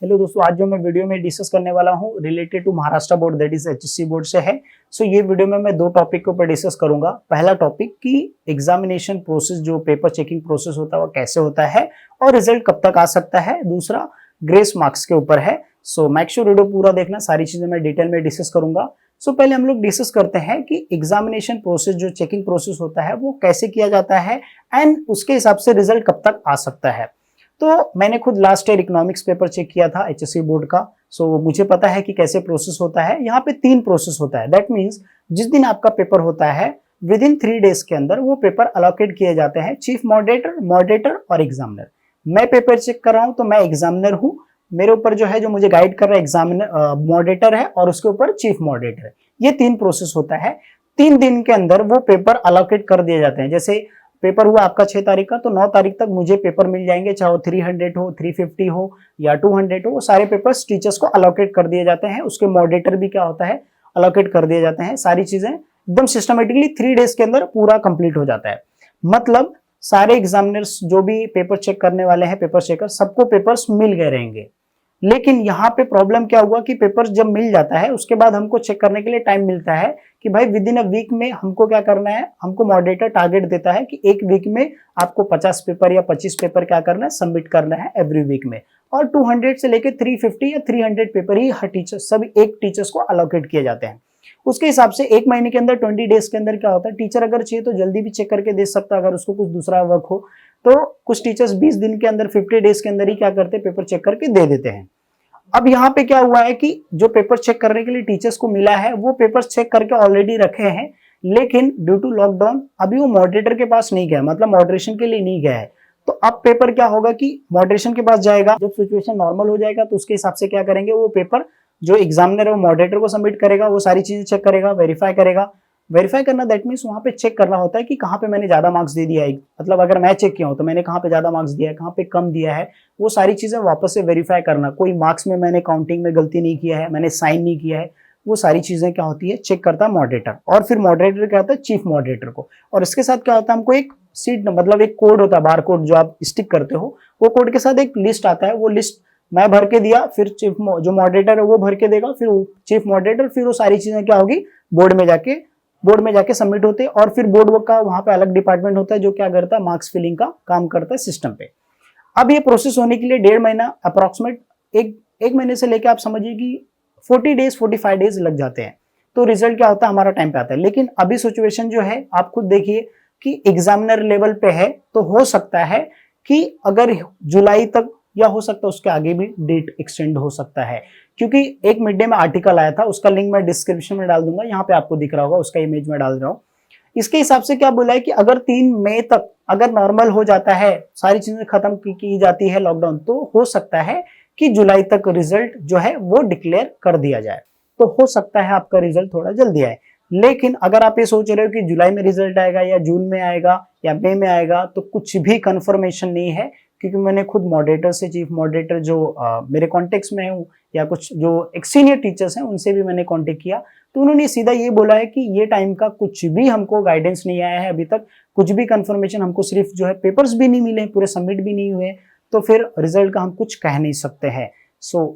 Hello दोस्तों, आज जो मैं वीडियो में डिस्कस करने वाला हूँ related to Maharashtra board that is HSC board से है। ये वीडियो में मैं दो टॉपिक के ऊपर डिस्कस करूंगा। पहला टॉपिक कि एग्जामिनेशन प्रोसेस जो पेपर चेकिंग प्रोसेस होता है वो कैसे होता है और रिजल्ट कब तक आ सकता है। दूसरा ग्रेस मार्क्स के ऊपर है। मेक श्योर वीडियो पूरा देखना, सारी चीजें मैं डिटेल में डिस्कस करूंगा। पहले हम लोग डिस्कस करते हैं कि एग्जामिनेशन प्रोसेस जो चेकिंग प्रोसेस होता है वो कैसे किया जाता है एंड उसके हिसाब से रिजल्ट कब तक आ सकता है। तो मैंने खुद last year economics paper check किया था एचएससी बोर्ड का। मुझे पता है कि कैसे प्रोसेस होता है। यहाँ पे 3 प्रोसेस होता है। दैट मीन्स जिस दिन आपका पेपर होता है विद इन 3 डेज के अंदर वो पेपर अलोकेट किए जाते हैं चीफ मॉडरेटर, मॉडरेटर और एग्जामिनर। मैं पेपर चेक कर रहा हूँ तो मैं एग्जामिनर हूँ। मेरे ऊपर जो है जो मुझे गाइड कर रहा है एग्जामिनर मॉडरेटर है और उसके ऊपर चीफ मॉडरेटर है। ये 3 प्रोसेस होता है। 3 दिन के अंदर वो पेपर अलोकेट कर दिए जाते हैं। जैसे पेपर हुआ आपका 6 तारीख का, तो 9 तारीख तक मुझे पेपर मिल जाएंगे, चाहे 300 हो, 350 हो या 200 हो। वो सारे पेपर्स टीचर्स को अलोकेट कर दिए जाते हैं। उसके मॉडरेटर भी क्या होता है, अलोकेट कर दिए जाते हैं। सारी चीजें एकदम सिस्टमेटिकली 3 डेज के अंदर पूरा कंप्लीट हो जाता है। मतलब सारे एग्जामिनर्स जो भी पेपर चेक करने वाले हैं, पेपर चेकर, सबको पेपर्स मिल गए रहेंगे। लेकिन यहाँ पे प्रॉब्लम क्या हुआ कि पेपर जब मिल जाता है उसके बाद हमको चेक करने के लिए टाइम मिलता है कि भाई विद इन अ वीक में हमको क्या करना है। हमको मॉडरेटर टारगेट देता है कि एक वीक में आपको 50 पेपर या 25 पेपर क्या करना है, सबमिट करना है एवरी वीक में। और 200 से लेकर 350 या 300 पेपर ही हर टीचर, सभी एक टीचर्स को अलोकेट किए जाते हैं। उसके हिसाब से एक महीने के अंदर 20 डेज के अंदर क्या होता है, टीचर अगर चाहिए तो जल्दी भी चेक करके दे सकता है अगर उसको कुछ दूसरा वर्क हो। तो कुछ टीचर्स 20 दिन के अंदर, 50 डेज के अंदर ही क्या करते हैं, पेपर चेक करके दे देते हैं। अब यहाँ पे क्या हुआ है कि जो पेपर चेक करने के लिए टीचर्स को मिला है वो पेपर चेक करके ऑलरेडी रखे हैं, लेकिन ड्यू टू लॉकडाउन अभी वो मॉडरेटर के पास नहीं गया, मतलब मॉडरेशन के लिए नहीं गया है। तो अब पेपर क्या होगा कि मॉडरेशन के पास जाएगा। जब सिचुएशन नॉर्मल हो जाएगा तो उसके हिसाब से क्या करेंगे, वो पेपर जो एग्जामिनर है वो मॉडरेटर को सबमिट करेगा। वो सारी चीजें चेक करेगा, वेरीफाई करेगा। वेरीफाई करना दैट मीन्स वहां पे चेक करना होता है कि कहाँ पे मैंने ज्यादा मार्क्स दे दिया है। मतलब अगर मैं चेक किया हूं तो मैंने कहाँ पे ज्यादा मार्क्स दिया है, कहाँ पे कम दिया है। वो सारी चीजें वापस से वेरीफाई करना। कोई मार्क्स में मैंने काउंटिंग में गलती नहीं किया है, मैंने साइन नहीं किया है। वो सारी चीजें क्या होती है, चेक करता है मॉडरेटर। और फिर मॉडरेटर क्या होता है, चीफ मॉडरेटर को। और इसके साथ क्या होता है, हमको एक सीट मतलब एक कोड होता है, बार कोड जो आप स्टिक करते हो। वो कोड के साथ एक लिस्ट आता है। वो लिस्ट मैं भर के दिया, फिर चीफ जो मॉडरेटर है वो भर के देगा, फिर चीफ मॉडरेटर, फिर वो सारी चीजें क्या होगी, बोर्ड में जाके सबमिट होते हैं। और फिर बोर्ड का वहां पे अलग डिपार्टमेंट होता है जो क्या करता है, मार्क्स फिलिंग का काम करता है सिस्टम पे। अब ये प्रोसेस होने के लिए 1.5 महीना अप्रोक्सीमेट, एक महीने से लेकर आप समझिए कि 40 डेज 45 डेज लग जाते हैं। तो रिजल्ट क्या होता है, हमारा टाइम पे आता है। लेकिन अभी सिचुएशन जो है आप खुद देखिए कि एग्जामिनर लेवल पे है, तो हो सकता है कि अगर जुलाई तक या हो सकता है उसके आगे भी डेट एक्सटेंड हो सकता है। क्योंकि एक मिड डे में आर्टिकल आया था, उसका लिंक मैं डिस्क्रिप्शन में डाल दूंगा, यहाँ पे आपको दिख रहा होगा, उसका इमेज में डाल रहा हूँ। इसके हिसाब से क्या बोला है कि अगर 3 मई तक अगर नॉर्मल हो जाता है, सारी चीजें खत्म की जाती है लॉकडाउन, तो हो सकता है कि जुलाई तक रिजल्ट जो है वो डिक्लेयर कर दिया जाए। तो हो सकता है आपका रिजल्ट थोड़ा जल्दी आए। लेकिन अगर आप ये सोच रहे हो कि जुलाई में रिजल्ट आएगा या जून में आएगा या मई में आएगा, तो कुछ भी कंफर्मेशन नहीं है। क्योंकि मैंने खुद मॉडरेटर से, चीफ मॉडरेटर जो मेरे कॉन्टेक्ट में हूँ या कुछ जो एक सीनियर टीचर्स हैं उनसे भी मैंने कांटेक्ट किया, तो उन्होंने सीधा ये बोला है कि ये टाइम का कुछ भी हमको गाइडेंस नहीं आया है अभी तक, कुछ भी कंफर्मेशन हमको, सिर्फ जो है पेपर्स भी नहीं मिले, पूरे सबमिट भी नहीं हुए, तो फिर रिजल्ट का हम कुछ कह नहीं सकते हैं।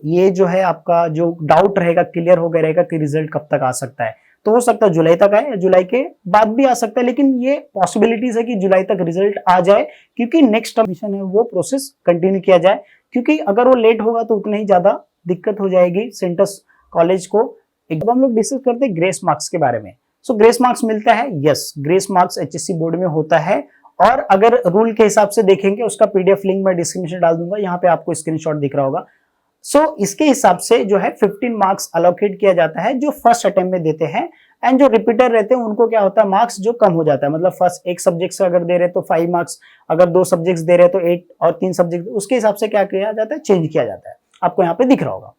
ये जो है आपका जो डाउट रहेगा क्लियर हो गया रहेगा कि रिजल्ट कब तक आ सकता है। तो हो सकता है जुलाई तक आए, जुलाई के बाद भी आ सकता है, लेकिन ये पॉसिबिलिटीज है कि जुलाई तक रिजल्ट आ जाए, क्योंकि नेक्स्ट मिशन है वो प्रोसेस कंटिन्यू किया जाए। क्योंकि अगर वो लेट होगा तो उतना ही ज्यादा दिक्कत हो जाएगी सेंटर्स कॉलेज को। अब हम लोग डिस्कस करते हैं ग्रेस मार्क्स के बारे में। ग्रेस मार्क्स मिलता है, yes, grace marks HSC board में होता है। और अगर रूल के हिसाब से देखेंगे, उसका पीडीएफ लिंक मैं डिस्क्रिप्शन डाल दूंगा, यहाँ पे आपको स्क्रीनशॉट दिख रहा होगा। इसके हिसाब से जो है 15 मार्क्स अलोकेट किया जाता है जो फर्स्ट अटेम्प्ट में देते हैं। एंड जो रिपीटर रहते हैं उनको क्या होता है, मार्क्स जो कम हो जाता है। मतलब फर्स्ट एक सब्जेक्ट से अगर दे रहे तो 5 मार्क्स, अगर 2 सब्जेक्ट्स दे रहे तो 8 और 3 सब्जेक्ट, उसके हिसाब से क्या किया जाता है, चेंज किया जाता है। आपको यहाँ पे दिख रहा होगा।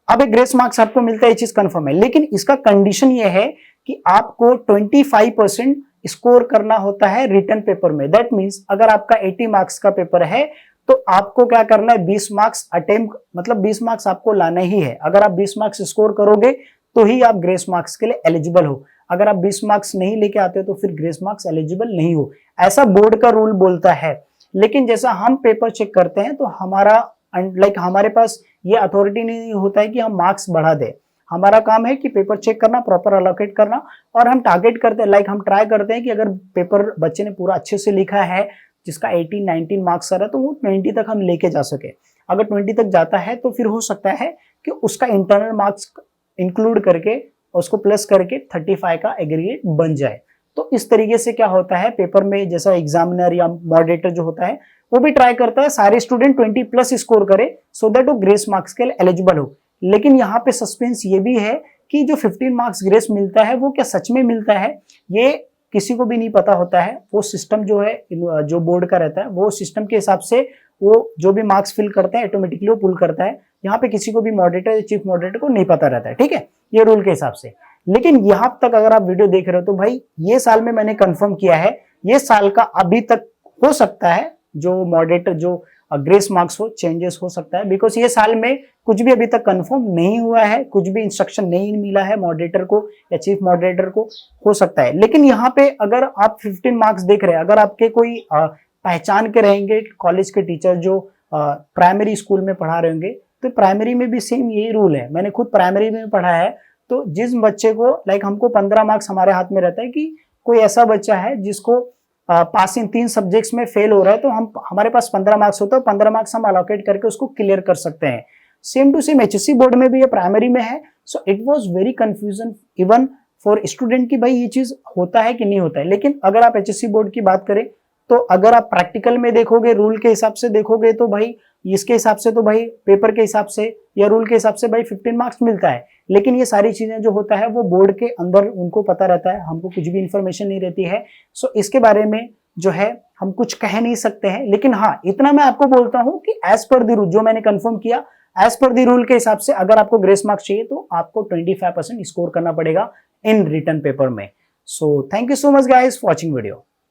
अब एक ग्रेस मार्क्स आपको मिलता है, ये चीज कंफर्म है। लेकिन इसका कंडीशन ये है कि आपको 25% स्कोर करना होता है रिटन पेपर में। दैट मीन्स अगर आपका 80 मार्क्स का पेपर है तो आपको क्या करना है, 20 मार्क्स अटेम्प्ट, मतलब 20 मार्क्स आपको लाना ही है। अगर आप 20 मार्क्स स्कोर करोगे तो ही आप ग्रेस मार्क्स के लिए एलिजिबल हो। अगर आप 20 मार्क्स नहीं लेके आते हो तो फिर ग्रेस मार्क्स एलिजिबल नहीं हो, ऐसा बोर्ड का रूल बोलता है। लेकिन जैसा हम पेपर चेक करते हैं तो हमारा एंड लाइक हमारे पास ये अथॉरिटी नहीं होता है कि हम मार्क्स बढ़ा दें। हमारा काम है कि पेपर चेक करना, प्रॉपर अलोकेट करना, और हम टारगेट करते हैं, लाइक हम ट्राई करते हैं कि अगर पेपर बच्चे ने पूरा अच्छे से लिखा है, जिसका 18-19 मार्क्स आ रहा है, तो वो 20 तक हम लेके जा सके। अगर 20 तक जाता है तो फिर हो सकता है कि उसका इंटरनल मार्क्स इंक्लूड करके उसको प्लस करके 35 का एग्रीगेट बन जाए। तो इस तरीके से क्या होता है पेपर में, जैसा एग्जामिनर या मॉडरेटर जो होता है वो भी ट्राई करता है सारे स्टूडेंट 20 प्लस स्कोर करे, सो दैट वो ग्रेस मार्क्स के लिए एलिजिबल हो। लेकिन यहाँ पे सस्पेंस ये भी है कि जो 15 मार्क्स ग्रेस मिलता है वो क्या सच में मिलता है, ये किसी को भी नहीं पता होता है। वो सिस्टम जो है, जो बोर्ड का रहता है, वो सिस्टम के हिसाब से वो जो भी मार्क्स फिल करता है ऑटोमेटिकली वो पुल करता है। यहाँ पे किसी को भी मॉडरेटर या चीफ मॉडरेटर को नहीं पता रहता है, ठीक है, ये रूल के हिसाब से। लेकिन यहाँ तक अगर आप वीडियो देख रहे हो तो भाई ये साल में मैंने कंफर्म किया है, ये साल का अभी तक हो सकता है जो मॉडरेटर जो ग्रेस मार्क्स हो चेंजेस हो सकता है, बिकॉज ये साल में कुछ भी अभी तक कंफर्म नहीं हुआ है, कुछ भी इंस्ट्रक्शन नहीं मिला है मॉडरेटर को या चीफ मॉडरेटर को, हो सकता है। लेकिन यहाँ पे अगर आप 15 मार्क्स देख रहे हैं, अगर आपके कोई पहचान के रहेंगे कॉलेज के टीचर जो प्राइमरी स्कूल में पढ़ा रहे होंगे, तो प्राइमरी में भी सेम यही रूल है। मैंने खुद प्राइमरी में पढ़ा है, तो जिस बच्चे को लाइक हमको 15 मार्क्स हमारे हाथ में रहता है कि कोई ऐसा बच्चा है जिसको पासिंग 3 सब्जेक्ट्स में फेल हो रहा है, तो हमारे पास 15 मार्क्स होता है, 15 मार्क्स हम अलोकेट करके उसको क्लियर कर सकते हैं। Same to same HSC board में भी ये प्राइमरी में है। So it was very confusion even for student की भाई ये चीज होता है कि नहीं होता है। लेकिन अगर आप एचएससी बोर्ड की बात करें तो अगर आप प्रैक्टिकल में देखोगे, रूल के हिसाब से देखोगे, तो भाई इसके हिसाब से तो भाई पेपर के हिसाब से या रूल के हिसाब से भाई 15 मार्क्स मिलता है। लेकिन ये सारी चीजें जो होता है वो बोर्ड के अंदर उनको पता रहता है, हमको कुछ भी इंफॉर्मेशन नहीं रहती है। सो इसके बारे में जो है हम कुछ कह नहीं सकते हैं। लेकिन हाँ, इतना मैं आपको बोलता हूं कि एज पर द रूल जो मैंने कंफर्म किया, एज पर द रूल के हिसाब से अगर आपको ग्रेस मार्क्स चाहिए तो आपको 25% स्कोर करना पड़ेगा इन रिटन पेपर में। So thank you so much guys for watching video.